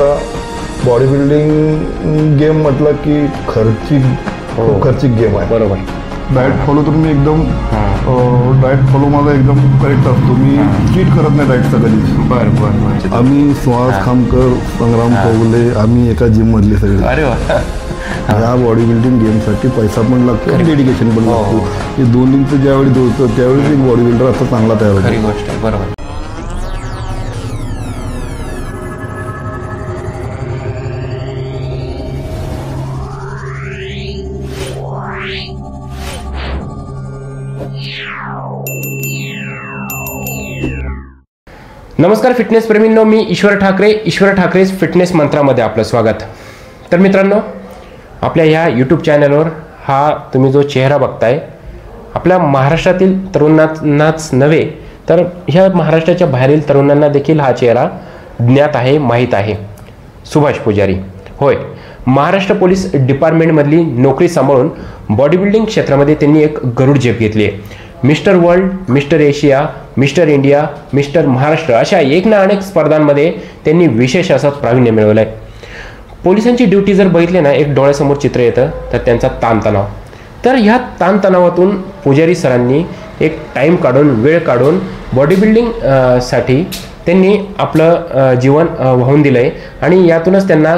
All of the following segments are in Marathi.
आता बॉडी बिल्डिंग गेम म्हटलं की खूप खर्चिक गेम आहे. बरोबर. डाएट फॉलो तर मी एकदम डाएट फॉलो माझा एकदम करेक्ट असतो. मी चीट करत नाही डाएटचा कधीच. बरं. आम्ही सुहास खामकर, संग्राम कौगले आम्ही एका जिम मधले सगळे. अरे वा. या बॉडी बिल्डिंग गेमसाठी पैसा पण लागतो आणि डेडिकेशन पण लागतो. हे दोन्हीचं ज्यावेळी जुळतं त्यावेळी एक बॉडी बिल्डर असा चांगला तयार होतो. खरी गोष्ट आहे. बरोबर. नमस्कार फिटनेस प्रेमींनो, मी ईश्वर ठाकरे फिटनेस मंत्रामध्ये आपलं स्वागत. तर मित्रांनो, आपल्या ह्या यूट्यूब चॅनलवर हा तुम्ही जो चेहरा बघताय, आपल्या महाराष्ट्रातील तरुणांनाच नव्हे तर ह्या महाराष्ट्राच्या बाहेरील तरुणांना देखील हा चेहरा ज्ञात आहे, माहीत आहे. सुभाष पुजारी. होय, महाराष्ट्र पोलीस डिपार्टमेंटमधली नोकरी सांभाळून बॉडी बिल्डिंग क्षेत्रामध्ये त्यांनी एक गरुड झेप घेतली आहे. Mister world, mister Asia, mister India, mister Maharashtra अशा एक ना अनेक स्पर्धांमध्ये त्यांनी विशेष असं प्रावीण्य मिळवलं आहे. पोलिसांची ड्युटी जर बघितली ना, एक डोळ्यासमोर चित्र येतं तर त्यांचा ताणतणाव. तर ह्या ताणतणावातून पुजारी सरांनी एक टाईम काढून, वेळ काढून बॉडी बिल्डिंग साठी त्यांनी आपलं जीवन वाहून दिलं आहे आणि यातूनच त्यांना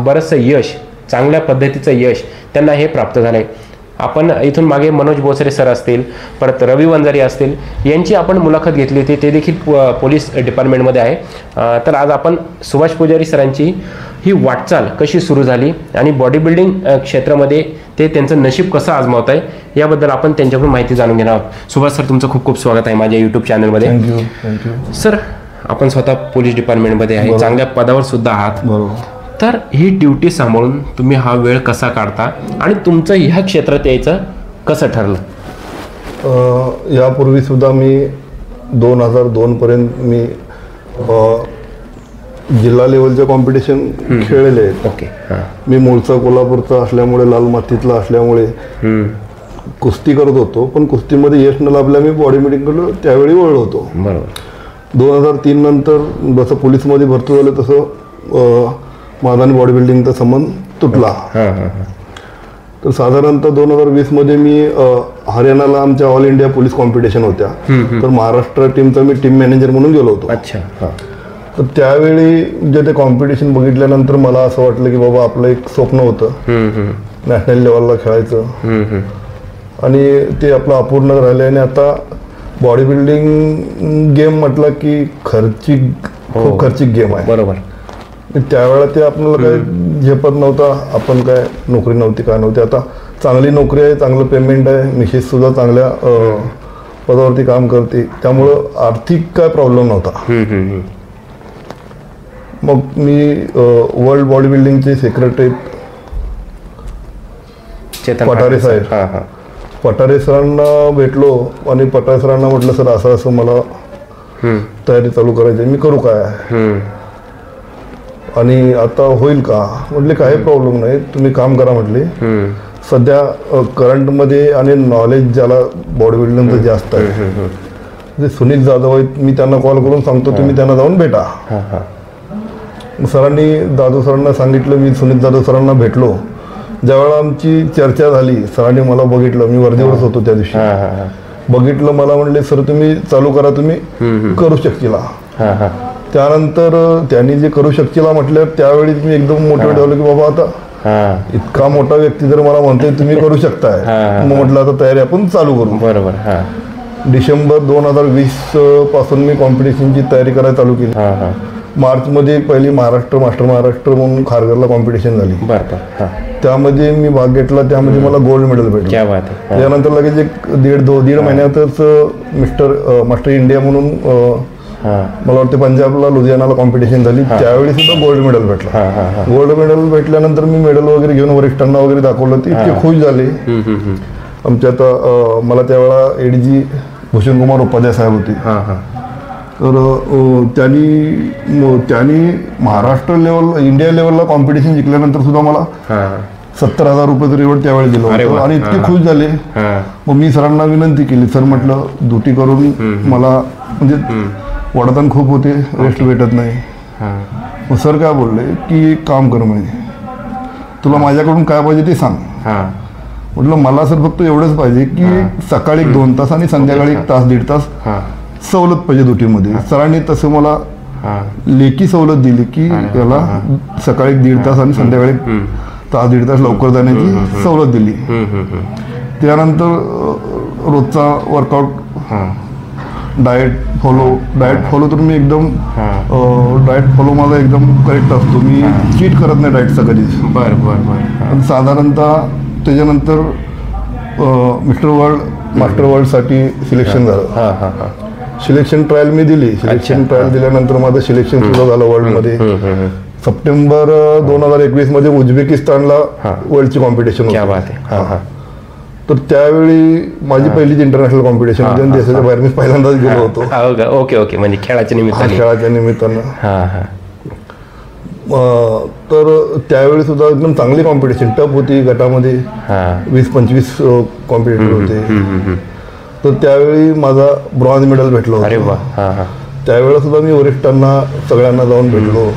बरंचसं यश, चांगल्या पद्धतीचं यश त्यांना हे प्राप्त झालं आहे. आपण इथून मागे मनोज बोसरे सर असतील, परत रवी वंजारी असतील, यांची आपण मुलाखत घेतली होती. ते देखील पोलीस डिपार्टमेंटमध्ये आहे. तर आज आपण सुभाष पुजारी सरांची ही वाटचाल कशी सुरू झाली आणि बॉडी बिल्डिंग क्षेत्रामध्ये ते त्यांचं नशीब कसं आजमावत आहे याबद्दल आपण त्यांच्याकडून माहिती जाणून घेणार आहोत. सुभाष सर, तुमचं खूप खूप स्वागत आहे माझ्या यूट्यूब चॅनलमध्ये. थँक्यू. सर, आपण स्वतः पोलीस डिपार्टमेंटमध्ये आहे, चांगल्या पदावर सुद्धा आहात. बरोबर. तर ही ड्युटी सांभाळून तुम्ही हा वेळ कसा काढता आणि तुमचं ह्या क्षेत्रात यायचं कसं ठरलं? यापूर्वी सुद्धा मी 2002 पर्यंत मी जिल्हा लेवलचे कॉम्पिटिशन खेळलेले आहेत. ओके. मी मूळचा कोल्हापूरचा असल्यामुळे, लाल मातीतला असल्यामुळे कुस्ती करत होतो, पण कुस्तीमध्ये यश न लाभल्या मी बॉडी बिल्डिंगकडे त्यावेळी वळलो होतो. बरोबर. 2003 नंतर जसं पोलीसमध्ये भरती झालं तसं माझा आणि बॉडी बिल्डिंगचा संबंध तुटला. तर साधारणतः 2020 मध्ये मी हरियाणाला आमच्या ऑल इंडिया पोलीस कॉम्पिटिशन होत्या, तर महाराष्ट्र टीमचा मी टीम मॅनेजर म्हणून गेलो होतो. अच्छा. तर त्यावेळी जे ते कॉम्पिटिशन बघितल्यानंतर मला असं वाटलं की बाबा आपलं एक स्वप्न होतं नॅशनल लेवलला खेळायचं आणि ते आपलं अपूर्ण राहिलं. आणि आता बॉडी बिल्डिंग गेम म्हटलं की खूप खर्चिक गेम आहे. बरोबर. त्यावेळेला ते आपल्याला काय झेपत नव्हता, आपण काय नोकरी नव्हती, काय नव्हती. आता चांगली नोकरी आहे, चांगलं पेमेंट आहे, मिसेस सुद्धा चांगल्या पदावरती काम करते, त्यामुळं आर्थिक काय प्रॉब्लेम नव्हता. मग मी वर्ल्ड बॉडी बिल्डिंगचे सेक्रेटरी पठारे साहेब, पठारे सरांना भेटलो आणि पठारे सरांना म्हटलं, सर असं असं मला तयारी चालू करायची, मी करू काय आणि आता होईल का? म्हटले काही प्रॉब्लेम नाही, तुम्ही काम करा. म्हटले सध्या करंटमध्ये आणि नॉलेज ज्याला बॉडी बिल्डिंगचं जास्त आहे जे सुनील जाधव आहेत, मी त्यांना कॉल करून सांगतो, तुम्ही त्यांना जाऊन भेटा. सरांनी दादू सरांना सांगितलं, मी सुनील जाधव सरांना भेटलो. ज्यावेळेला आमची चर्चा झाली, सरांनी मला बघितलं, मी वर्धेवरच होतो त्या दिवशी, बघितलं, मला म्हणले सर तुम्ही चालू करा, तुम्ही करू शकशीला. त्यानंतर त्यांनी जे करू शकशीला म्हटलं, त्यावेळी मी एकदम मोटिवेट झालो की बाबा आता इतका मोठा व्यक्ती जर मला म्हणते तुम्ही करू शकताय, मग म्हटलं आता तयारी आपण चालू करू. बरोबर. डिसेंबर 2020 पासून मी कॉम्पिटिशनची तयारी करायला चालू केली. मार्चमध्ये पहिली महाराष्ट्र मास्टर महाराष्ट्र म्हणून खारघरला कॉम्पिटिशन झाली. त्यामध्ये मी भाग घेतला, त्यामध्ये मला गोल्ड मेडल भेटलं. त्यानंतर लगेच एक दीड महिन्यातच मास्टर इंडिया म्हणून मला वाटतं पंजाबला लुधियानाला कॉम्पिटिशन झाली, त्यावेळी सुद्धा गोल्ड मेडल भेटलं. गोल्ड मेडल भेटल्यानंतर मी मेडल वगैरे घेऊन वरिष्ठांना वगैरे दाखवलं, ते इतके खुश झाले. आमच्यात मला त्यावेळेला एडीजी भूषण कुमार उपाध्याय साहेब होते, तर त्यांनी महाराष्ट्र लेवल, इंडिया लेवलला कॉम्पिटिशन जिंकल्यानंतर सुद्धा मला 70,000 रुपये रिवॉर्ड त्यावेळी दिलं होतं आणि इतके खुश झाले. मग मी सरांना विनंती केली, सर म्हटलं ड्युटी करून मला म्हणजे वडतान खूप होते, रेस्ट भेटत नाही, मग सर काय बोलले की एक काम कर म्हणे, तुला माझ्याकडून काय पाहिजे ते सांग. म्हटलं मला सर फक्त एवढंच पाहिजे की सकाळी 2 तास आणि संध्याकाळी 1 तास 1.5 तास सवलत पाहिजे ड्युटीमध्ये. सरांनी तसं मला लेखी सवलत दिली की त्याला सकाळी 1.5 तास आणि संध्याकाळी 1 तास 1.5 तास लवकर जाण्याची सवलत दिली. त्यानंतर रोजचा वर्कआउट, डाएट फॉलो तर मी एकदम डाएट फॉलो माझा एकदम करेक्ट असतो. मी चीट करत नाही डाएटचा कधीच. पण साधारणतः त्याच्यानंतर मास्टर वर्ल्डसाठी सिलेक्शन झालं. सिलेक्शन ट्रायल मी दिली. सिलेक्शन ट्रायल दिल्यानंतर माझं सिलेक्शन सुद्धा झालं वर्ल्डमध्ये. सप्टेंबर 2021 मध्ये उझबेकिस्तानला वर्ल्डची कॉम्पिटिशन होती. तर त्यावेळी माझी पहिलीच इंटरनॅशनल कॉम्पिटिशन होती आणि देशाच्या बाहेर मी पहिल्यांदाच गेलो होतो. ओके म्हणजे खेळाच्या निमित्तानं. तर त्यावेळी सुद्धा एकदम चांगली कॉम्पिटिशन टफ होती. गटामध्ये 20-25 कॉम्पिटिटर होते. तर त्यावेळी माझा ब्रॉन्झ मेडल भेटलो होतं. त्यावेळेला सुद्धा मी वरिष्ठांना सगळ्यांना जाऊन भेटलो.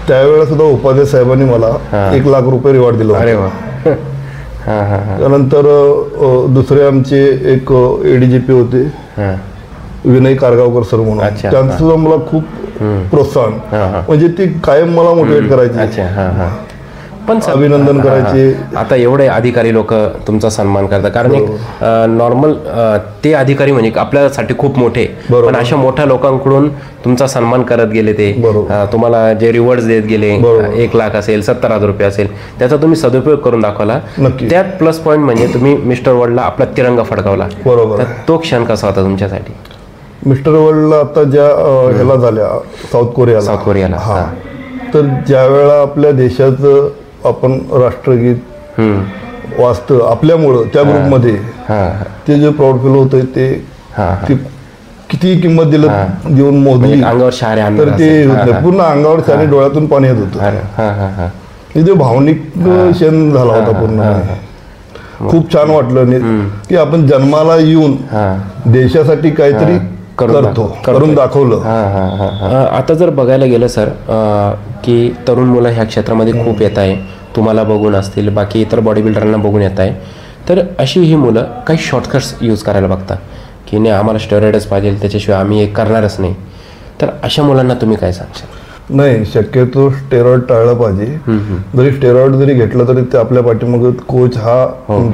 त्यावेळेला सुद्धा उपाध्याय साहेबांनी मला 1 लाख रुपये रिवॉर्ड दिलं. त्यानंतर दुसरे आमचे एक एडीजीपी होते विनय कारगावकर सर म्हणून. त्यांचं सुद्धा मला खूप प्रोत्साहन, म्हणजे ती कायम मला मोटिवेट करायची, पण अभिनंदन करायचे. आता एवढे अधिकारी लोक तुमचा सन्मान करतात, कारण एक नॉर्मल ते अधिकारी म्हणजे आपल्यासाठी खूप मोठे, पण अशा मोठ्या लोकांकडून तुमचा सन्मान करत गेले. ते तुम्हाला जे रिवॉर्ड्स देत गेले, 1 लाख असेल, 70,000 रुपये असेल, त्याचा तुम्ही सदुपयोग करून दाखवला. त्यात प्लस पॉईंट म्हणजे तुम्ही मिस्टर वर्ल्डला आपला तिरंगा फडकावला. बरोबर. तो क्षण कसा होता तुमच्यासाठी? मिस्टर वर्ल्डला आता ज्या ह्याला झाल्या साऊथ कोरियाला, तर ज्या वेळा आपल्या देशाचं आपण राष्ट्रगीत वाचतं आपल्यामुळं त्या ग्रुपमध्ये, ते जे प्राऊड फील होतंय ते किती किंमत देऊन मोदली, अंगावर शहारे तर ते पूर्ण अंगावर शहारे, डोळ्यातून पाणी येत होतं. ते भावनिक क्षण झाला होता पूर्ण. खूप छान वाटलं की आपण जन्माला येऊन देशासाठी काहीतरी करून दाखवलं. आता जर बघायला गेलं सर की तरुण मुलं ह्या क्षेत्रामध्ये खूप येत आहे, तुम्हाला बघून असतील, बाकी इतर बॉडी बिल्डरांना बघून येत आहे, तर अशी ही मुलं काही शॉर्टकट्स यूज करायला बघतात की नाही आम्हाला स्टेरॉइडच पाहिजे, त्याच्याशिवाय आम्ही हे करणारच नाही. तर अशा मुलांना तुम्ही काय सांगशाल? नाही, शक्यतो स्टेरॉइड टाळलं पाहिजे. जरी स्टेरॉइड जरी घेतलं तरी ते आपल्या पाठीमागे कोच हा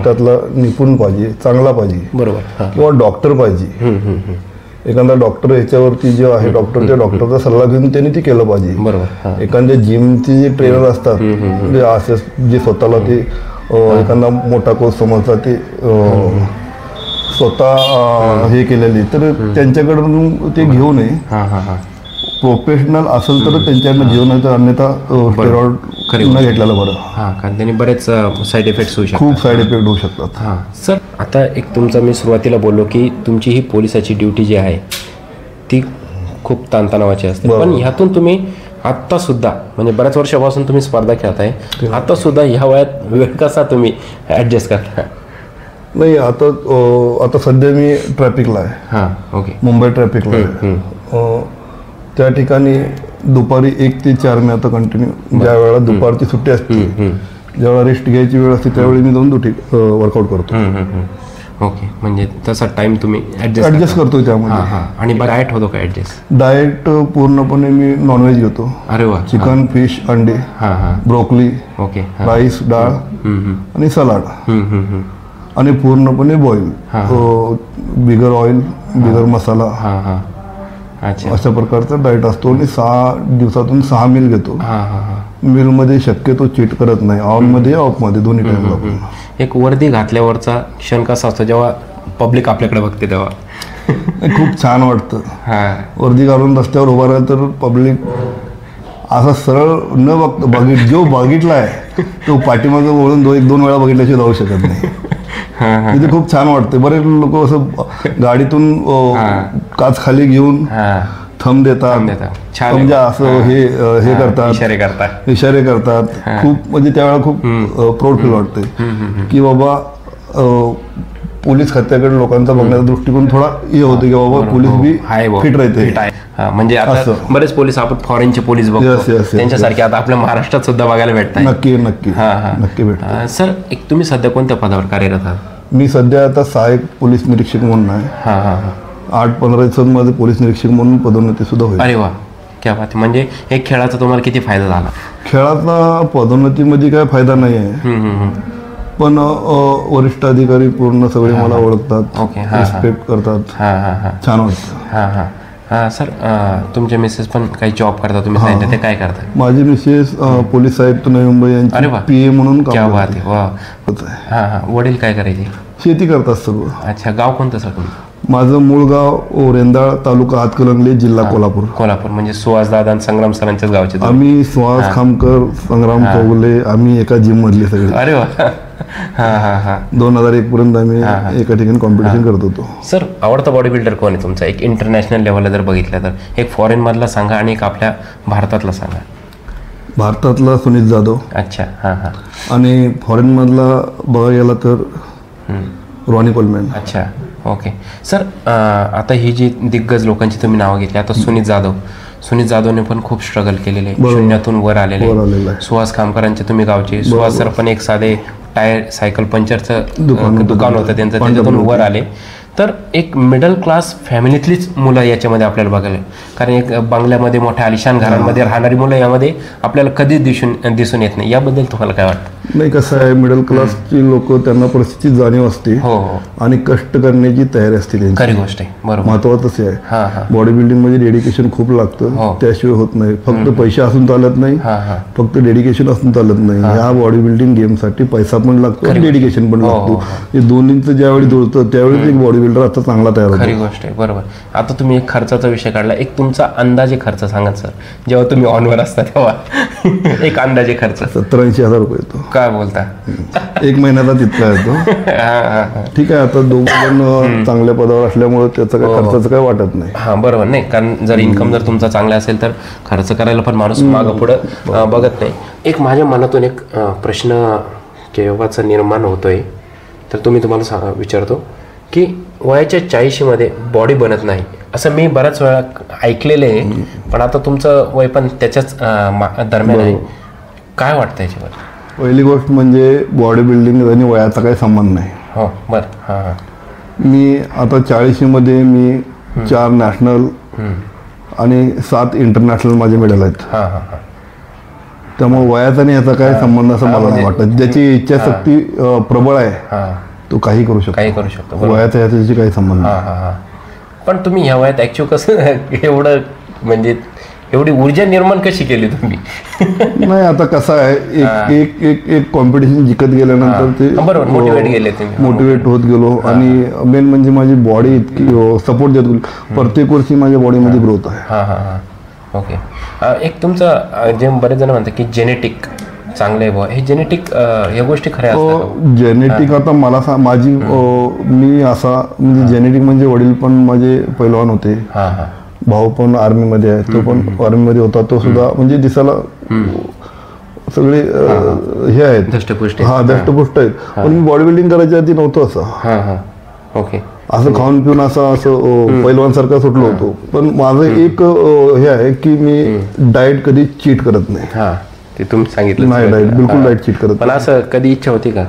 त्यातला निपुण पाहिजे, चांगला पाहिजे, बरोबर, किंवा डॉक्टर पाहिजे. एखादा डॉक्टर याच्यावरती जे आहे डॉक्टर, त्या डॉक्टरचा सल्ला घेऊन त्यांनी ते केलं पाहिजे. बरोबर. एखाद्या जिमचे जे ट्रेनर असतात, म्हणजे असे जे स्वतःला ते एखादा मोठा कोच समजतात, ते स्वतः हे केलेले, तर त्यांच्याकडून ते घेऊ नये. प्रोफेशनल असेल तर त्यांच्याकडनं घेऊ नये, तर अन्यथा स्टेरॉइड न घेतलेलं बरं. कारण त्यांनी बरेच साईड इफेक्ट्स होऊ शकतात, खूप साईड इफेक्ट होऊ शकतात. सर आता एक तुमचा मी सुरुवातीला बोललो की तुमची ही पोलिसाची ड्युटी जी आहे ती खूप ताणतणावाची असते, पण ह्यातून तुम्ही आत्ता सुद्धा म्हणजे बऱ्याच वर्षापासून तुम्ही स्पर्धा खेळताय, आता सुद्धा ह्या वयात वेळ कसा तुम्ही ऍडजस्ट करता? नाही, आता सध्या मी ट्रॅफिकला आहे. ओके. मुंबई ट्रॅफिकला आहे. त्या ठिकाणी दुपारी 1 ते 4 मी आता कंटिन्यू, ज्या वेळेला दुपारची सुट्टी असते, ज्यावेळेला रेस्ट घ्यायची वेळ असते, त्यावेळी मी जाऊन वर्कआउट करतो. ओके. म्हणजे तसा टाइम तुम्ही ऍडजस्ट करतो त्यामध्ये. आणि डाएट होतो का ऍडजस्ट? डाएट पूर्णपणे मी नॉनव्हेज घेतो. अरे वा. चिकन, फिश, अंडे, ब्रोकली, ओके, राईस, डाळ आणि सलाड, आणि पूर्णपणे बॉईल, बिगर ऑइल, बिगर मसाला, अशा प्रकारचा डाएट असतो. आणि 6 दिवसातून 6 मील घेतो. मीलमध्ये शक्यतो चीट करत नाही, ऑनमध्ये ऑफमध्ये दोन्ही टाइमला. एक वर्दी घातल्यावरचा क्षण कसा असतो जेव्हा पब्लिक आपल्याकडे बघते तेव्हा? खूप छान वाटतं. वर्दी घालून रस्त्यावर उभा राहिलं तर पब्लिक असा सरळ न बघता जो बघितला आहे तो पाठीमागे वळून 1-2 वेळा बघितल्याशिवाय जाऊ शकत नाही. म्हणजे खूप छान वाटते. बरेच लोक असं गाडीतून काच खाली घेऊन थंब देतात, म्हणजे असं हे करतात, इशारे करतात. खूप म्हणजे त्यावेळेला खूप प्राऊड फील वाटते की बाबा पोलीस खात्याकडे लोकांचा बघण्याचा दृष्टिकोन थोडा हे होतो की बाबा पोलीस बी फिट राहते. म्हणजे आता बरेच पोलीस आपण फॉरेनचे पोलीस बघतो त्यांच्यासारखे आता आपल्या महाराष्ट्रात सुद्धा बघायला भेटतात. नक्की नक्की नक्की भेटतात. सर एक तुम्ही सध्या कोणत्या पदावर कार्यरत आहात? मी सध्या आता सहाय्यक पोलीस निरीक्षक म्हणून आहे. 8-15 दिवसांमध्ये पोलीस निरीक्षक म्हणून पदोन्नती सुद्धा होईल. अरे वा, क्या बात. म्हणजे एक खेळाचा तुम्हाला किती फायदा झाला? खेळाचा पदोन्नतीमध्ये काय फायदा नाही आहे, पण वरिष्ठ अधिकारी पूर्ण सगळे मला ओळखतात, रिस्पेक्ट करतात, छान वाटतं. सर तुमचे मिसेस पण काही जॉब करता तुम्ही सांगितलं, ते काय करता? माझी मिसेस पोलीस आयुक्त नवी मुंबई यांची PA म्हणून काम करते. वा. वडील काय करायचे? शेती करतात सर्व. अच्छा, गाव कोणतं सर तुमचं? माझं मूळ गाव रेंदाळ, तालुका हातकणंगले, जिल्हा कोल्हापूर. कोल्हापूर म्हणजे सुहास दादा आणि संग्राम सरांच्याच गावचे? आम्ही सुहास खामकर, संग्राम चौगुले, आम्ही एका जिम मधले सगळे. अरे वा. 2001 पर्यंत आम्ही एका ठिकाणी कॉम्पिटिशन करत होतो. सर आवडता बॉडी बिल्डर कोण आहे तुमचा? एक इंटरनॅशनल लेवलला जर बघितलं तर एक फॉरेन मधला सांगा आणि एक आपल्या भारतातला सांगा. भारतातला सुनील जाधव. अच्छा. आणि फॉरेन मधला बघायला गेला तर रॉनी कोलमॅन. अच्छा, ओके. सर आता ही जी दिग्गज लोकांची तुम्ही नावं घेतली, आता सुनील जाधवने पण खूप स्ट्रगल केलेले, शून्यातून वर आलेले. सुहास खामकरांचे तुम्ही गावचे. सुहास सर पण एक साधे टायर सायकल पंक्चरचं दुकान होतं त्यांचं, त्याच्यातून वर आले. तर एक मिडल क्लास फॅमिलीतलीच मुलं याच्यामध्ये आपल्याला बघायला, कारण एक बंगल्यामध्ये मोठ्या आलिशान घरांमध्ये राहणारी मुलं यामध्ये आपल्याला कधीच दिसून येत नाही. याबद्दल तुम्हाला काय वाटतं? नाही, कसं आहे, मिडल क्लासची लोक, त्यांना परिस्थितीची जाणीव असते आणि कष्ट करण्याची तयारी असते. खरी गोष्ट आहे, बरोबर. महत्वाचं आहे. बॉडी बिल्डिंग मध्ये डेडिकेशन खूप लागतं, त्याशिवाय होत नाही. फक्त पैसे असून चालत नाही, फक्त डेडिकेशन असून चालत नाही. या बॉडी बिल्डिंग गेमसाठी पैसा पण लागतो, डेडिकेशन पण लागतो. हे दोन्हीचं ज्यावेळी जुळतं त्यावेळी एक बॉडी बिल्डर आता चांगला तयार होतो. खरी गोष्ट आहे, बरोबर. आता तुम्ही एक खर्चाचा विषय काढला, एक तुमचा अंदाजे खर्च सांगा सर, जेव्हा तुम्ही ऑनवर असता तेव्हा एक अंदाजे खर्च. 70-80 हजार रुपये येतो. काय बोलता? एक महिन्याचा तितका येतो. ठीक आहे, आता दोघं चांगल्या पदावर असल्यामुळे त्याचं काय खर्चाचं काय वाटत नाही. बरोबर. नाही, कारण जर इन्कम जर तुमचा चांगला असेल तर खर्च करायला पण माणूस मागं पुढं बघत नाही. एक माझ्या मनातून एक प्रश्न केव्हाचा निर्माण होतोय, तर तुम्हाला विचारतो की वयाच्या 40मध्ये बॉडी बनत नाही असं मी बऱ्याच वेळा ऐकलेलं आहे, पण आता तुमचं वय पण त्याच्याच दरम्यान आहे. काय वाटतं याच्यावर? पहिली गोष्ट म्हणजे बॉडी बिल्डिंग आणि वयाचा काही संबंध नाही. हो, बरं. मी आता 40मध्ये मी 4 नॅशनल आणि 7 इंटरनॅशनल माझे मेडल आहेत. त्यामुळे वयाचा आणि याचा काय संबंध असं मला नाही वाटत. ज्याची इच्छाशक्ती प्रबळ आहे तो काही करू शकतो. वयाचा याच्याशी काही संबंध नाही. पण तुम्ही ह्या वयात ऍक्च्युअली कसं एवढं म्हणजे एवढी ऊर्जा निर्माण कशी केली तुम्ही? नाही, आता कसं आहे, एक कॉम्पिटिशन जिंकत गेल्यानंतर ते मोटिवेट होत गेलो. आणि मेन म्हणजे माझी बॉडी इतकी सपोर्ट देत गेली. प्रत्येक वर्षी माझ्या बॉडीमध्ये ग्रोथ आहे. ओके. एक तुमचं जे बरेच जण म्हणतात की जेनेटिक चांगलं आहे बुवा, हे जेनेटिक या गोष्टी खऱ्या असतात? जेनेटिक आता मला माझी मी असा म्हणजे जेनेटिक म्हणजे वडील पण माझे पैलवान होते, भाऊ पण आर्मीमध्ये आहे, तो पण आर्मीमध्ये होता. तो सुद्धा म्हणजे दिसायला सगळे हे आहेत, दष्टपुष्ट आहेत. पण मी बॉडी बिल्डिंग करायच्या आधी नव्हतं असं. ओके. असं खाऊन पिऊन असं पैलवान सारखा सुटलो होतो. पण माझं एक हे आहे की मी डाएट कधी चीट करत नाही. ते तुम्ही सांगितलं नाही, डाएट बिलकुल डाएट चीट करत. पण असं कधी इच्छा होती का,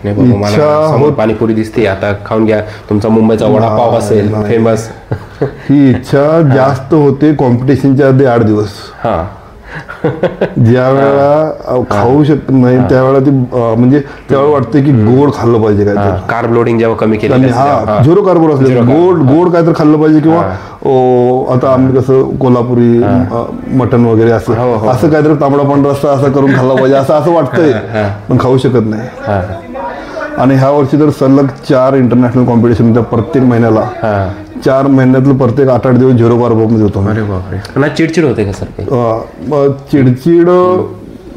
मला पाणीपुरी दिसते आता खाऊन घ्या, तुमचा मुंबईचा वडापाव असेल फेमस? ही इच्छा जास्त होते कॉम्पिटिशनच्या आधी 8 दिवस. ज्या वेळेला खाऊ शकत नाही त्यावेळेला ती म्हणजे त्यावेळेला वाटतं की गोड खाल्लं पाहिजे, काय कार्ब लोडिंग जेव्हा कमी केलं, झिरो कार्बोन असले गोड काय तर खाल्लं पाहिजे. किंवा आता आम्ही कसं कोल्हापुरी मटन वगैरे असं काहीतरी तांबडा पांढरा रस्सा असं करून खाल्ला पाहिजे असं वाटतंय, पण खाऊ शकत नाही. आणि ह्या वर्षी तर सलग 4 इंटरनॅशनल कॉम्पिटिशन होत्या. प्रत्येक महिन्याला 4 महिन्यातलं प्रत्येक 8-8 दिवस 0 कार्बोमध्ये होतो. अरे बापरे. चिडचिड होते का सर? चिडचिड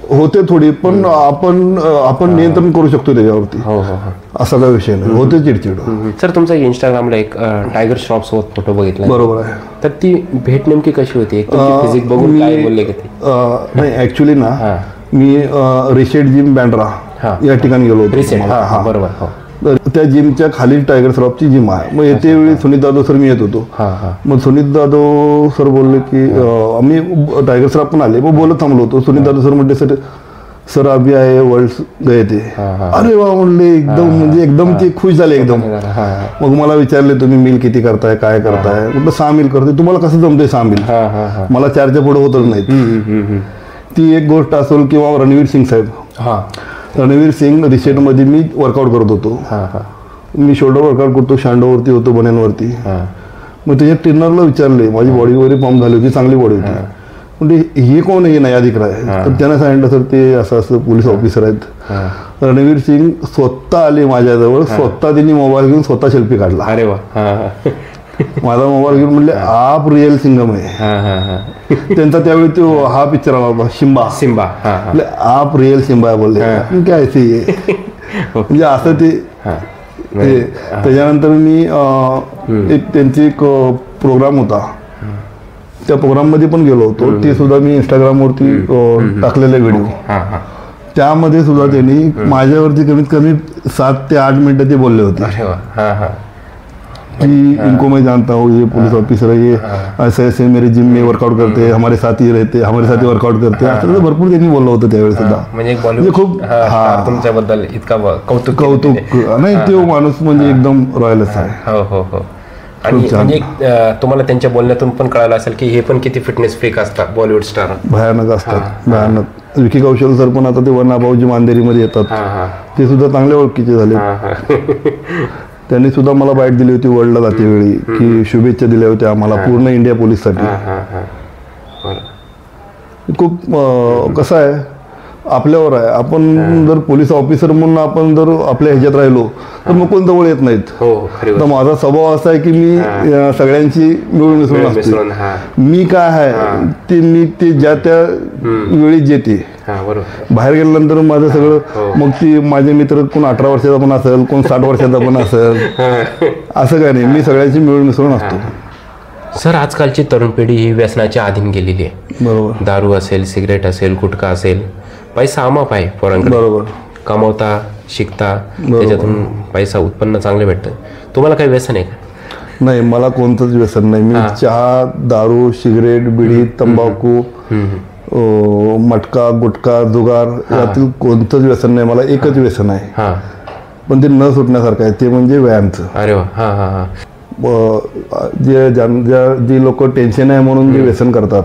होते थोडी, पण आपण नियंत्रण करू शकतो त्याच्यावरती. असा काय विषय नाही, होते चिडचिड. सर तुमचा इंस्टाग्रामला एक टायगर श्रॉफ सोबत फोटो बघितला, बरोबर आहे. तर ती भेट नेमकी कशी होती? फिजिक बघून काय बोलले का ते? नाही, ऍक्च्युली ना मी रिसेट जिम बँड्रा या ठिकाणी गेलो होतो. बरोबर. तर त्या जिमच्या खाली टायगर श्रॉफची जिम आहे. मग येते वेळी सुनीत जाधव सर मी येत होतो. मग सुनीत जाधव सर बोलले की आम्ही टायगर श्रॉफ पण आले. मग बोलत थांबलो होतो. सुनीत जाधव सर म्हटले सर अभि आहे वर्ल्ड गए ते. अरे वा म्हणले एकदम म्हणजे एकदम ते खुश झाले एकदम. मग मला विचारले तुम्ही मिल किती करताय काय करताय. म्हटलं 6 मिल करते. तुम्हाला कसं जमते 6 मिल. मला 4च्या पुढे होतच नाहीत. ती एक गोष्ट असेल. किंवा रणवीर सिंग साहेब, रणवीर सिंग रिसेंटमध्ये मी वर्कआउट करत होतो. मी शोल्डर वर्कआउट करतो, शांडोवरती होतो, बन्यांवरती. मग त्याच्या ट्रेनरला विचारले, माझी बॉडी वगैरे पम्प झाली होती, चांगली बॉडी होती. म्हणजे हे कोण आहे न्यायाधिकारी आहे. तर त्यांना सांगितलं सर ते असं असं पोलीस ऑफिसर आहेत. रणवीर सिंग स्वतः आले माझ्याजवळ. स्वतः त्यांनी मोबाईल घेऊन स्वतः सेल्फी काढला. अरे वा. माझा मोबाईल घेऊन म्हणले आप रिअल सिंगम आहे. त्यांचा त्यावेळी तो हा पिक्चर आला होता सिम्बा. म्हणजे आप रिअल सिम्बा बोलले काय ते. म्हणजे असं ते. त्याच्यानंतर मी एक त्यांची एक प्रोग्राम होता, त्या प्रोग्राममध्ये पण गेलो होतो. ते सुद्धा मी इंस्टाग्रामवरती टाकलेले व्हिडिओ. त्यामध्ये सुद्धा त्यांनी माझ्यावरती कमीत कमी 7 ते 8 मिनिटं ते बोलले होते कि इनको मैं जानता हूँ, ये पुलिस ऑफिसर है, ये ऐसे ऐसे मेरे जिम में वर्कआउट करते हैं, हमारे साथी रहते, हमारे साथी वर्कआउट करते हैं. असं भरपूर त्यांनी बोललं होतं त्यावेळेस सुद्धा. म्हणजे खूप तुमच्याबद्दल इतका कौतुक नाही. तो माणूस म्हणजे एकदम रॉयलच आहे. हो. आणि म्हणजे तुम्हाला त्यांच्या बोलण्यातून पण कळालं असेल की हे पण किती फिटनेस फ्रीक असतात बॉलिवूड स्टार. भयानक असतात, भयानक. विकी कौशल सर पण आता ते वनाभाऊजी मांदेरीमध्ये येतात, ते सुद्धा चांगले ओळखीचे झाले. त्यांनी सुद्धा मला बाईट दिली होती वर्ल्डला जाते वेळी की शुभेच्छा दिल्या होत्या आम्हाला पूर्ण इंडिया पोलीससाठी. खूप कसं आहे आपल्यावर आहे. आपण जर पोलीस ऑफिसर म्हणून आपण जर आपल्या ह्याच्यात राहिलो तर मग कोण जवळ येत नाहीत. तर माझा स्वभाव असा आहे की मी सगळ्यांची मिळून मिसळून असतो. मी काय आहे ते मी ते ज्या त्या वेळी जेते. बाहेर गेल्यानंतर माझं सगळं मग ती माझे मित्र कोण 18 वर्षाचा पण असेल, कोण 60 वर्षाचा पण असेल, असं काय नाही. मी सगळ्यांची मिळून मिसळून असतो. सर आजकालची तरुण पिढी ही व्यसनाच्या अधीन गेलेली आहे. बरोबर. दारू असेल, सिगरेट असेल, गुटखा असेल, पैसा अमाप आहे पोरांकडे. बरोबर. कमवता, शिकता, त्याच्यातून पैसा उत्पन्न चांगले भेटतं. तुम्हाला काही व्यसन आहे का? नाही, मला कोणतंच व्यसन नाही. मी चहा, दारू, सिगरेट, बिडी, तंबाखू, मटका, गुटखा, जुगार यातील कोणतंच व्यसन नाही. मला एकच व्यसन आहे, पण ते न सुटण्यासारखं आहे, ते म्हणजे व्यायामचं. अरे वा. जी लोक टेन्शन आहे म्हणून जे व्यसन करतात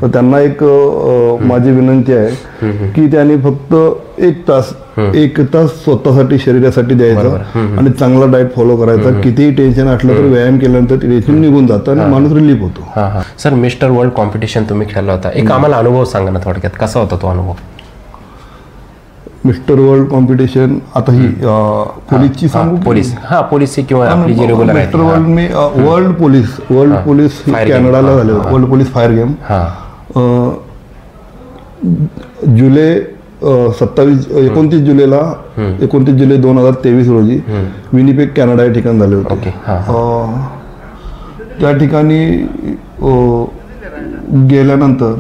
तर त्यांना एक माझी विनंती आहे की त्यांनी फक्त 1 तास स्वतःसाठी शरीरासाठी द्यायचा आणि चांगला डाएट फॉलो करायचा. कितीही टेन्शन असलं तर व्यायाम केल्यानंतर टेन्शन निघून जातं आणि माणूस रिलीफ होतो. सर मिस्टर वर्ल्ड कॉम्पिटिशन तुम्ही खेळला होता, एक आम्हाला अनुभव सांगा ना थोडक्यात, कसा होता तो अनुभव? मिस्टर वर्ल्ड कॉम्पिटिशन आता ही पोलीसची सांगू? पोलीसची किंवा आपली जी रेग्युलर आहे. मिस्टर वर्ल्ड मी वर्ल्ड पोलीस कॅनडाला झाले होते. वर्ल्ड पोलीस फायर गेम जुलै 29 जुलैला 29 जुलै 2023 रोजी विनिपेग कॅनडा या ठिकाणी झाले होते. त्या ठिकाणी गेल्यानंतर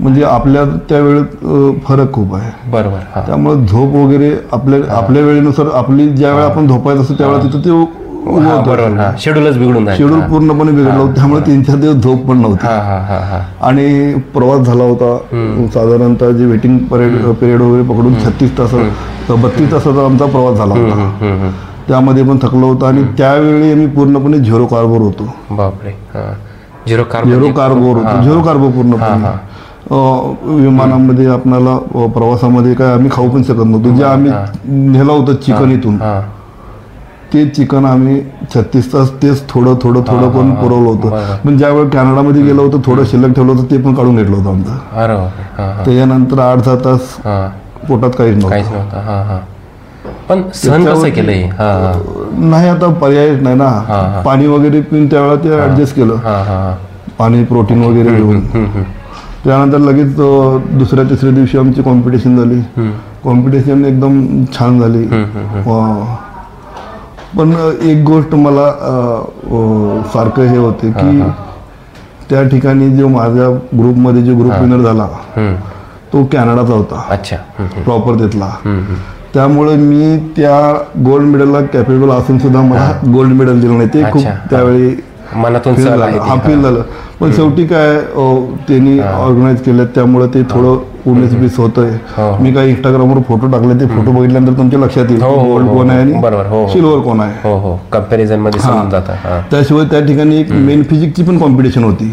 म्हणजे आपल्या त्या वेळेत फरक खूप आहे. बरोबर. त्यामुळे झोप वगैरे आपल्या वेळेनुसार आपली ज्या वेळा आपण झोपायचं असतो त्यावेळेला तिथं ते शेड्यूलच बिघडून शेड्यूल पूर्णपणे बिघडलं होतं. त्यामुळे 3-4 दिवस झोप पण नव्हती. आणि प्रवास झाला होता साधारणतः जे वेटिंग पिरियड वगैरे पकडून 36 तास 32 तासाचा आमचा प्रवास झाला होता. त्यामध्ये पण थकलो होतो आणि त्यावेळी आम्ही पूर्णपणे झिरो कार्बोर होतो. बापरे. झिरो कार्बो पूर्णपणे. विमानामध्ये आपल्याला प्रवासामध्ये काय आम्ही खाऊ पण शकत नव्हतो. जे आम्ही नेलं होतं चिकन इथून ते चिकन आम्ही 36 तास तेच थोडं पण पुरवलं होतं. पण ज्यावेळी कॅनडामध्ये गेलो होतो थोडं शिल्लक ठेवलं होतं ते पण काढून घेतलं होतं आमचं. त्याच्यानंतर 8-10 तास पोटात काहीच नव्हतं. पण सहन कसं केलंय? नाही, आता पर्यायच नाही ना. पाणी वगैरे पिऊन त्यावेळेला ते ऍडजस्ट केलं, पाणी प्रोटीन वगैरे घेऊन. त्यानंतर लगेच 2-3 दिवशी आमची कॉम्पिटिशन झाली. कॉम्पिटिशन एकदम छान झाली. पण एक गोष्ट मला सारखं हे होते की त्या ठिकाणी जो माझ्या ग्रुपमध्ये जो ग्रुप विनर झाला तो कॅनडाचा होता. अच्छा. प्रॉपर तिथला. त्यामुळे मी त्या गोल्ड मेडलला कॅपेबल असून सुद्धा मला गोल्ड मेडल दिलं नाही. ते खूप त्यावेळी मनातून फील झालं, हा फील झालं. पण शेवटी काय त्यांनी ऑर्गनाईज केलं त्यामुळे ते थोडं उन्नीस बीस होतंय. मी काही इंस्टाग्रामवर फोटो टाकले, ते फोटो बघितल्यानंतर तुमच्या लक्षात येईल गोल्ड कोण आहे आणि सिल्वर कोण आहे. कंपॅरिझन मध्ये समजून जातं. त्याशिवाय त्या ठिकाणी एक मेन फिजिक्सची पण कॉम्पिटिशन होती.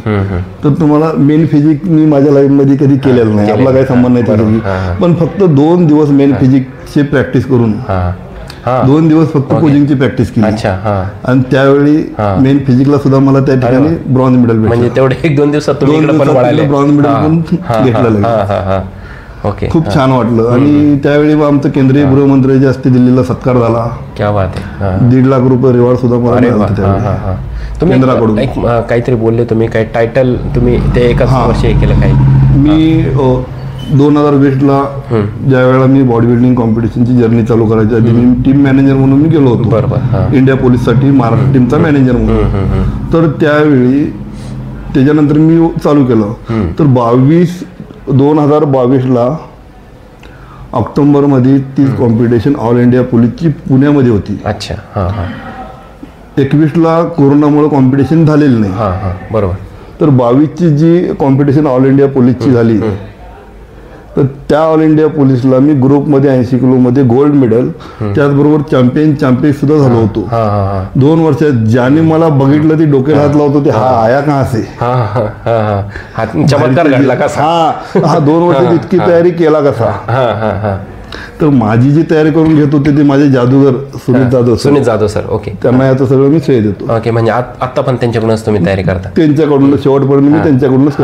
तर तुम्हाला मेन फिजिक्स मी माझ्या लाईफ मध्ये कधी केलेलं नाही, आपला काही संबंध नाही त्याच्याशी. पण फक्त 2 दिवस मेन फिजिक्सची प्रॅक्टिस करून 2 दिवस फक्त कोचिंगची प्रॅक्टिस केली. आणि त्यावेळी मेन फिजिक्सला सुद्धा मला त्या ठिकाणी ब्रॉन्झ मेडल भेटलं. म्हणजे तेवढे 1-2 दिवसात ब्रॉन्झ मेडल पण घेतलं. ओके, खूप छान वाटलं. आणि त्यावेळी आमचं केंद्रीय गृहमंत्री जे असते दिल्लीला सत्कार झाला. क्या बात आहे. 1.5 लाख रुपये रिवॉर्ड सुद्धा मला मिळाला केंद्राकडून. काहीतरी बोलले तुम्ही, काय टायटल तुम्ही ते एकाच वर्षी केलं काही? मी 2020ला ज्या वेळेला मी बॉडी बिल्डिंग कॉम्पिटिशनची जर्नी चालू करायची आधी मी टीम मॅनेजर म्हणून मी गेलो होतो. बरोबर. इंडिया पोलीससाठी महाराष्ट्र टीमचा मॅनेजर म्हणून. तर त्यावेळी त्याच्यानंतर मी चालू केलं. तर 2022ला ऑक्टोबरमध्ये ती कॉम्पिटिशन ऑल इंडिया पोलीसची पुण्यामध्ये होती. अच्छा. 21ला कोरोनामुळे कॉम्पिटिशन झालेली नाही. बरोबर. तर 22ची जी कॉम्पिटिशन ऑल इंडिया पोलीसची झाली, तर त्या ऑल इंडिया पोलीसला मी ग्रुपमध्ये 80 किलोमध्ये गोल्ड मेडल, त्याचबरोबर चॅम्पियन सुद्धा झालो होतो. 2 वर्षात. ज्याने मला बघितलं ते डोक्याला हात लावतो ते हा आया का असे चमत्कार घडला कसा. हा 2 वर्षात इतकी तयारी केला कसा. तर माझी जी तयारी करून घेत होते ते माझे जादूगर सुनीत जाधव सर. ओके. त्यांना याचं सगळं मी श्रेय देतो. ओके, म्हणजे आता पण त्यांच्याकडूनच तुम्ही तयारी करता? त्यांच्याकडून शेवटपर्यंत मी त्यांच्याकडूनच.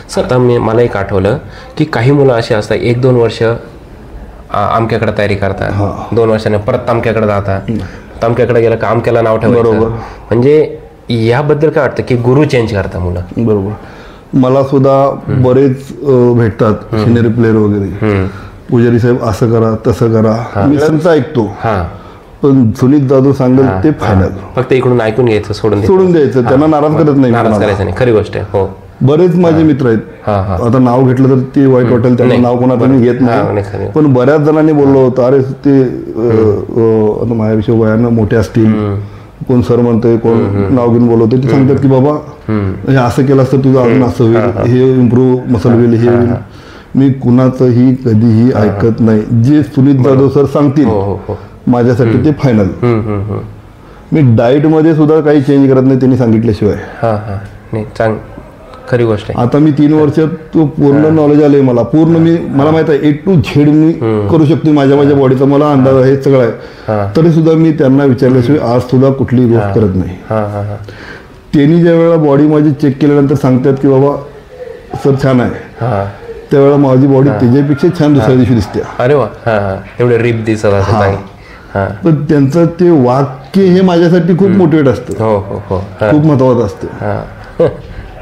सर, आता मला एक आठवलं की काही मुलं अशी असतात 1-2 वर्ष आमक्याकडे तयारी करतात, 2 वर्षाने परत तामक्याकडे जातात, तामक्याकडे गेलं का आमक्याला नाव ठेवायचं. बरोबर. म्हणजे याबद्दल काय वाटतं की गुरु चेंज करता मुलं? बरोबर. मला सुद्धा बरेच भेटतात सिनियर प्लेअर वगैरे, पुजारी साहेब असं करा तसं करा, मी त्यांचं ऐकतो. पण सुनीत जाधव सांगेल ते फायनल. फक्त इकडून ऐकून घ्यायचं, सोडून द्यायचं. त्यांना नाराज करत नाही. नाराज करायचं नाही, खरी गोष्ट आहे. हो, बरेच माझे मित्र आहेत. आता नाव घेतलं तर ते वाईट वाटेल, त्यांना नाव कोणाचं मी घेत नाही. पण बऱ्याच जणांनी बोललो होतं, अरे ते आता माझ्याविषयी वयानं मोठे असतील, कोण सर म्हणतोय, कोण नाव घेऊन बोलवते, ते सांगतात की बाबा हे असं केलं असतं तुझं अजून असं होईल, हे इम्प्रूव्ह मसल होईल, हे होईल. मी कुणाचंही कधीही ऐकत नाही. जे सुनीत जाधव सर सांगतील माझ्यासाठी ते फायनल. मी डाएट मध्ये सुद्धा काही चेंज करत नाही त्यांनी सांगितल्याशिवाय. खरी गोष्ट आहे. आता मी 3 वर्षात तो पूर्ण नॉलेज आलंय मला. मला माहित आहे A to Z मी करू शकतो. माझ्या बॉडीचा मला अंदाज आहे, सगळं आहे. तरी सुद्धा मी त्यांना विचारल्याशिवाय आज सुद्धा कुठलीही गोष्ट करत नाही. त्यांनी ज्या वेळेला बॉडी माझी चेक केल्यानंतर सांगतात की बाबा सर छान आहे, त्यावेळेला माझी बॉडी त्याच्यापेक्षा छान दुसऱ्या दिवशी दिसते. अरे वा, एवढे रिप दिसत. पण त्यांचं ते वाक्य हे माझ्यासाठी खूप मोटिवेट असतं. खूप महत्वाचं असतं.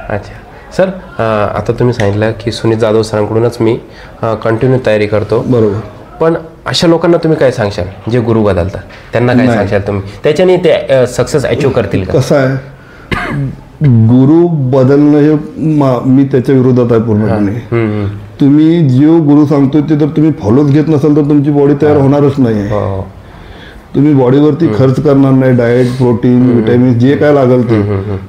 अच्छा सर, आता तुम्ही सांगितलं की सुनीत जाधव सरांकडूनच मी कंटिन्यू तयारी करतो. बरोबर. पण अशा लोकांना तुम्ही काय सांगशाल जे गुरु बदलतात? त्यांना काय सांगशाल तुम्ही? त्याच्याने ते सक्सेस अचीव्ह करतील का? कसं आहे, गुरु बदलणं हे मी त्याच्या विरोधात आहे पूर्णपणे. तुम्ही जो गुरु सांगतोय ते जर तुम्ही फॉलोच घेत नसाल तर तुमची बॉडी तयार होणारच नाही. तुम्ही बॉडीवरती खर्च करणार नाही. डाएट, प्रोटीन, विटॅमिन जे काय लागेल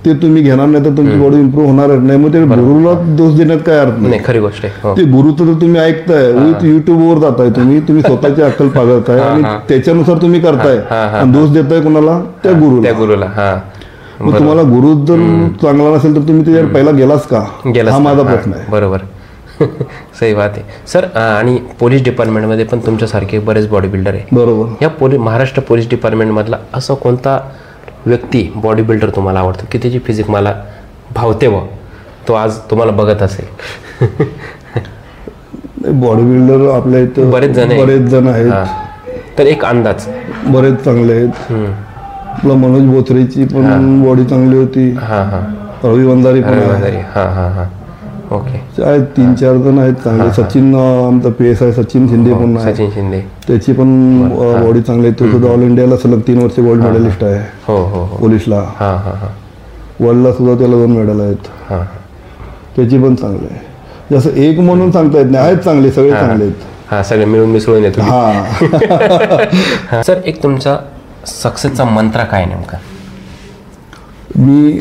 ते तुम्ही घेणार नाही तर तुमची बॉडी इम्प्रूव्ह होणारच नाही. मग ते गुरुला दोष देण्यात काय अर्थ नाही. खरी गोष्ट आहे. ते गुरुचं जर तुम्ही ऐकताय, युट्यूबवर जाताय, तुम्ही स्वतःची अक्कल पागळताय आणि त्याच्यानुसार तुम्ही करताय आणि दोष देताय कोणाला? त्या गुरुला. मग तुम्हाला गुरु जर चांगला नसेल तर तुम्ही त्याच्यावर पहिला गेलाच का, हा माझा प्रश्न आहे. बरोबर. सही बात आहे सर. आणि पोलीस डिपार्टमेंटमध्ये पण तुमच्यासारखे बरेच बॉडी बिल्डर आहे. बरोबर. या महाराष्ट्र पोलीस डिपार्टमेंटमधला असा कोणता व्यक्ती बॉडी बिल्डर तुम्हाला आवडतो की त्याची फिजिक मला भावते व तो आज तुम्हाला बघत असेल? बॉडी बिल्डर आपल्या इथं बरेच जण आहेत. तर एक अंदाज? बरेच चांगले आहेत. आपला मनोज बोथरेची पण बॉडी चांगली होती. रवी वंजारी पण आहे. ओके. 3-4 जण आहेत चांगले. सचिन आमचा PS आहे, सचिन शिंदे पण आहे. सचिन शिंदे, त्याची पण बॉडी चांगली आहे. तो सुद्धा ऑल इंडियाला सलग 3 वर्ष गोल्ड मेडलिस्ट आहे. पोलीसला. वर्ल्डला सुद्धा त्याला 2 मेडल आहेत. त्याची पण चांगली आहे. जसं एक म्हणून सांगता येत नाही, आहेत चांगले, सगळे चांगले आहेत. हा सगळे मिळून मिसळून येतो. हा. सर एक तुमचा सक्सेसचा मंत्र काय नेमका? मी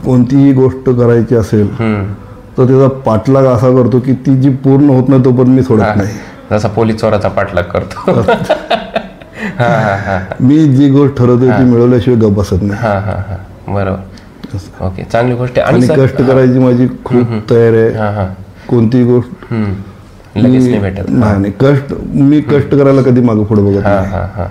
कोणतीही गोष्ट करायची असेल तर त्याचा पाठलाग असा करतो की ती जी पूर्ण होत नाही तोपर्यंत मी सोडत नाही. जसा पोलीस चोराचा पाठलाग करतो. मी जी गोष्ट ठरवतो ती मिळवल्याशिवाय गप्प बसत नाही. बरोबर. ओके, चांगली गोष्ट आहे. आणि कष्ट करायची माझी खूप तयारी आहे. कोणतीही गोष्ट लगेच नाही भेटत. नाही, मी कष्ट करायला कधी मागे पुढे बघत नाही,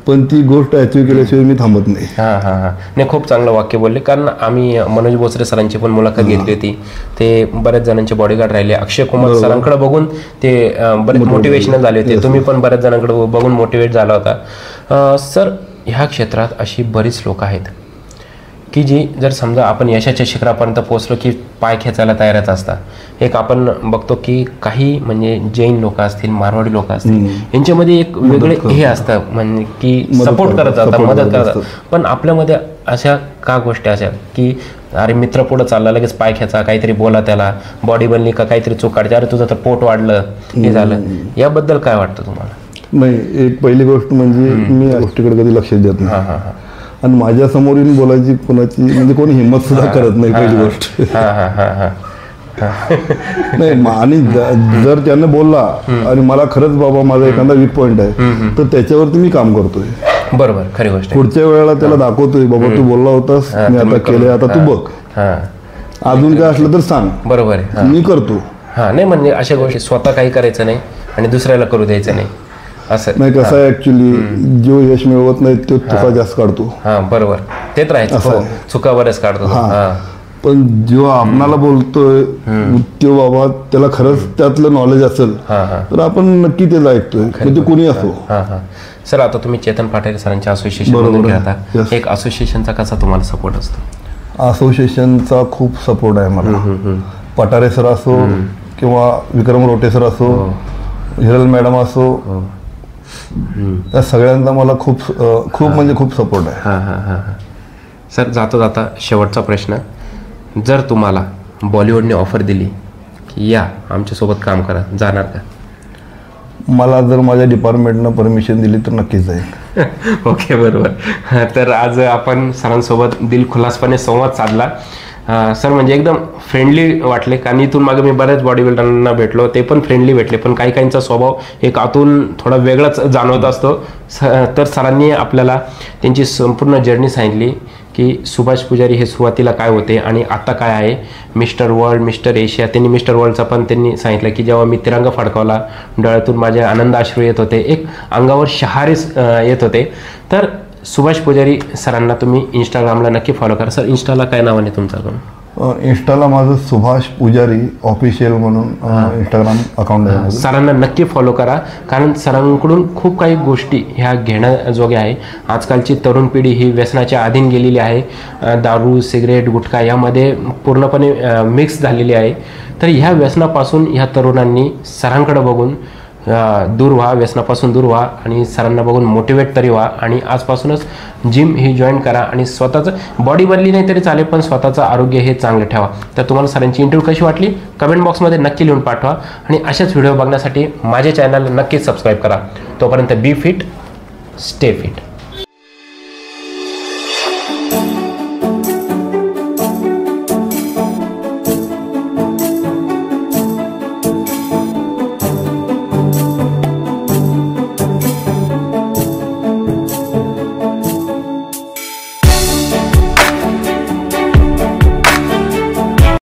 पण ती गोष्ट अचीव केल्याशिवाय मी थांबत नाही. नाही, खूप चांगलं वाक्य बोलले. कारण आम्ही मनोज बोचरे सरांची पण मुलाखत घेतली होती. ते बऱ्याच जणांचे बॉडीगार्ड राहिले. अक्षय कुमार सरांकडे बघून ते बरेच मोटिवेशनल झाले होते. तुम्ही पण बऱ्याच जणांकडे बघून मोटिवेट झाला होता. सर ह्या क्षेत्रात अशी बरीच लोक आहेत की जी जर समजा आपण यशाच्या शिखरापर्यंत पोहोचलो की पाय खेचायला तयारच असतात. एक आपण बघतो की काही म्हणजे जैन लोक असतील, मारवाडी लोक असतील, यांच्यामध्ये एक वेगळे हे असतं म्हणजे की सपोर्ट करत जातात, मदत करतात. पण आपल्यामध्ये अशा का गोष्टी अशा की अरे मित्र पुढं चालला लगेच पाय खेचा, काहीतरी बोला त्याला, बॉडी बनली का काहीतरी चूक काढते, अरे तुझं तर पोट वाढलं, हे झालं. याबद्दल काय वाटतं तुम्हाला? नाही, एक पहिली गोष्ट म्हणजे मी या गोष्टीकडे कधी लक्ष देत नाही. आणि माझ्या समोर येऊन बोलायची कोणाची म्हणजे कोणी हिंमत सुद्धा करत नाही पहिली गोष्ट. नाही, आणि जर त्याने बोलला आणि मला खरंच बाबा माझा एखादा वीक पॉईंट आहे तर त्याच्यावरती मी काम करतोय. बरोबर, खरी गोष्ट. पुढच्या वेळेला त्याला दाखवतोय बाबा तू बोलला होतास, मी आता केलंय, आता तू बघ, अजून काय असलं तर सांग. बरोबर आहे, मी करतो. नाही म्हणजे अशा गोष्टी स्वतः काही करायचं नाही आणि दुसऱ्याला करू द्यायचं नाही असं नाही. कसं आहे ऍक्च्युली जो यश मिळवत नाही तो चुका जास्त काढतो. बरोबर, ते तर राहायचं, चुका बरेच काढतो. पण जो आपणाला बोलतोय तो बाबा त्याला खरंच त्यातलं नॉलेज असेल तर आपण नक्की त्याला ऐकतोय, म्हणजे कोणी असो. सर आता तुम्ही चेतन पाटील सरांच्या असोसिएशन राहता, एक असोसिएशनचा कसा तुम्हाला सपोर्ट असतो? असोसिएशनचा खूप सपोर्ट आहे मला. पठारे सर असो किंवा विक्रम रोटे सर असो, हिरल मॅडम असो, त्या सगळ्यांचा मला खूप म्हणजे खूप सपोर्ट आहे. सर जाता जाता शेवटचा प्रश्न, जर तुम्हाला बॉलिवूडने ऑफर दिली की या आमच्यासोबत काम करा, जाणार का? मला जर माझ्या डिपार्टमेंटनं परमिशन दिली तर नक्कीच जाईल. ओके, बरोबर. तर आज आपण सरांसोबत दिलखुलासपणे संवाद साधला. सर म्हणजे एकदम फ्रेंडली वाटले, कारण इथून मागे मी बऱ्याच बॉडी बिल्डरांना भेटलो, ते पण फ्रेंडली भेटले, पण काही काहींचा स्वभाव एक आतून थोडा वेगळाच जाणवत असतो. तर सरांनी आपल्याला त्यांची संपूर्ण जर्नी सांगितली की सुभाष पुजारी हे सुरुवातीला काय होते आणि आता काय आहे. मिस्टर वर्ल्ड, मिस्टर एशिया, त्यांनी मिस्टर वर्ल्डचा पण त्यांनी सांगितलं की जेव्हा मी तिरंगा फडकावला डोळ्यातून माझ्या आनंद अश्रू येत होते, एक अंगावर शहारे येत होते. तर सुभाष पुजारी सरांना तुम्ही इंस्टाग्रामला नक्की फॉलो करा. सर इंस्टाला काय नावाने तुमच्याकडून? इंस्टाला माझं सुभाष पुजारी ऑफिशियल म्हणून इंस्टाग्राम अकाउंट आहे. सरांना नक्की फॉलो करा, कारण सरांकडून खूप काही गोष्टी ह्या घेण्याजोग्या आहे. आजकालची तरुण पिढी ही व्यसनाच्या अधीन गेलेली आहे. दारू, सिगरेट, गुटखा यामध्ये पूर्णपणे मिक्स झालेली आहे. तर ह्या व्यसनापासून ह्या तरुणांनी सरांकडे बघून दूर व्हा, व्यसनापासून दूर व्हा आणि सरांना बघून मोटिवेट तरी व्हा. आणि आजपासूनच जिम ही जॉईन करा आणि स्वतःचं बॉडी बनली नाही तरी चालेल, पण स्वतःचं आरोग्य हे चांगलं ठेवा. तर तुम्हाला सरांची इंटरव्ह्यू कशी वाटली कमेंट बॉक्समध्ये नक्की लिहून पाठवा. आणि अशाच व्हिडिओ बघण्यासाठी माझ्या चॅनलला नक्कीच सबस्क्राईब करा. तोपर्यंत बी फिट, स्टे फिट.